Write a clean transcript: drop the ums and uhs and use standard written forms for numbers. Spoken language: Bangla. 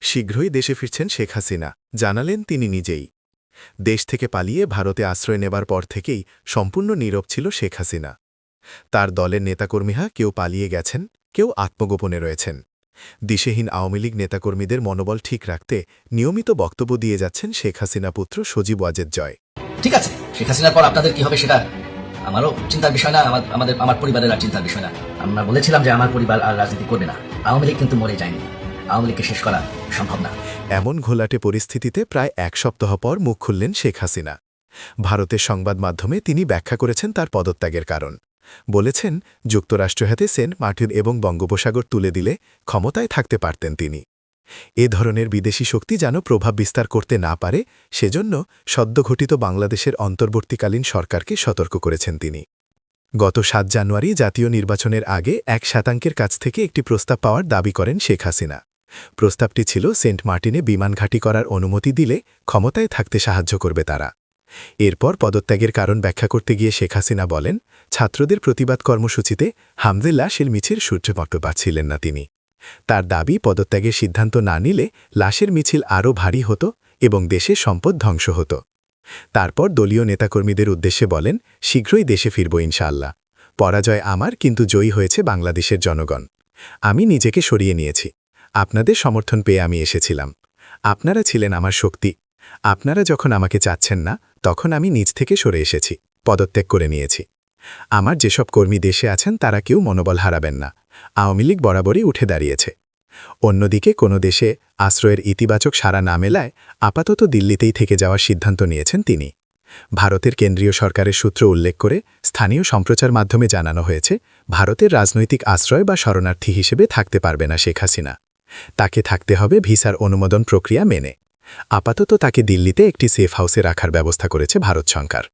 শীঘ্রই দেশে ফিরছেন শেখ হাসিনা জানালেন তিনি নিজেই। দেশ থেকে পালিয়ে ভারতে আশ্রয় নেবার পর থেকেই সম্পূর্ণ নীরব ছিল শেখ হাসিনা। তার দলের নেতাকর্মীরা কেউ পালিয়ে গেছেন, কেউ আত্মগোপনে রয়েছেন। দিশেহীন আওয়ামী লীগ নেতাকর্মীদের মনোবল ঠিক রাখতে নিয়মিত বক্তব্য দিয়ে যাচ্ছেন শেখ হাসিনা পুত্র সজীব ওয়াজেদ জয়। ঠিক আছে, শেখ হাসিনার পর আপনাদের কি হবে সেটা আমারও চিন্তার বিষয় না, আমার পরিবারের আর চিন্তার বিষয় না। আমরা বলেছিলাম যে আমার পরিবার আর রাজনীতি করবে না। আওয়ামী লীগ কিন্তু মরে যায়নি, আওয়ামী লীগকে শেষ করা সম্ভব না। এমন ঘোলাটে পরিস্থিতিতে প্রায় এক সপ্তাহ পর মুখ খুললেন শেখ হাসিনা। ভারতের সংবাদ মাধ্যমে তিনি ব্যাখ্যা করেছেন তার পদত্যাগের কারণ। বলেছেন, যুক্তরাষ্ট্র হাতে সেন্ট মার্টিন এবং বঙ্গোপসাগর তুলে দিলে ক্ষমতায় থাকতে পারতেন তিনি। এ ধরনের বিদেশি শক্তি যেন প্রভাব বিস্তার করতে না পারে, সেজন্য সদ্যঘটিত বাংলাদেশের অন্তর্বর্তীকালীন সরকারকে সতর্ক করেছেন তিনি। গত ৭ জানুয়ারি জাতীয় নির্বাচনের আগে ১% কাছ থেকে একটি প্রস্তাব পাওয়ার দাবি করেন শেখ হাসিনা। প্রস্তাবটি ছিল সেন্ট মার্টিনে বিমান ঘাঁটি করার অনুমতি দিলে ক্ষমতায় থাকতে সাহায্য করবে তারা। এরপর পদত্যাগের কারণ ব্যাখ্যা করতে গিয়ে শেখ হাসিনা বলেন, ছাত্রদের প্রতিবাদ কর্মসূচিতে হামজে লাশের মিছিল সূর্যপট্ট পাচ্ছিলেন না তিনি। তার দাবি, পদত্যাগের সিদ্ধান্ত না নিলে লাশের মিছিল আরও ভারী হতো এবং দেশের সম্পদ ধ্বংস হতো। তারপর দলীয় নেতাকর্মীদের উদ্দেশ্যে বলেন, শীঘ্রই দেশে ফিরব ইনশাআল্লাহ। পরাজয় আমার, কিন্তু জয়ী হয়েছে বাংলাদেশের জনগণ। আমি নিজেকে সরিয়ে নিয়েছি। আপনাদের সমর্থন পেয়ে আমি এসেছিলাম। আপনারা ছিলেন আমার শক্তি। আপনারা যখন আমাকে চাচ্ছেন না, তখন আমি নিজ থেকে সরে এসেছি, পদত্যাগ করে নিয়েছি। আমার যেসব কর্মী দেশে আছেন তারা কেউ মনোবল হারাবেন না। আওয়ামী লীগ বরাবরই উঠে দাঁড়িয়েছে। অন্যদিকে কোনো দেশে আশ্রয়ের ইতিবাচক সাড়া না মেলায় আপাতত দিল্লিতেই থেকে যাওয়ার সিদ্ধান্ত নিয়েছেন তিনি। ভারতের কেন্দ্রীয় সরকারের সূত্র উল্লেখ করে স্থানীয় সম্প্রচার মাধ্যমে জানানো হয়েছে, ভারতের রাজনৈতিক আশ্রয় বা শরণার্থী হিসেবে থাকতে পারবে না শেখ হাসিনা। তাকে থাকতে হবে ভিসার অনুমোদন প্রক্রিয়া মেনে। আপাতত তাকে দিল্লিতে একটি সেফ হাউসে রাখার ব্যবস্থা করেছে ভারত সরকার।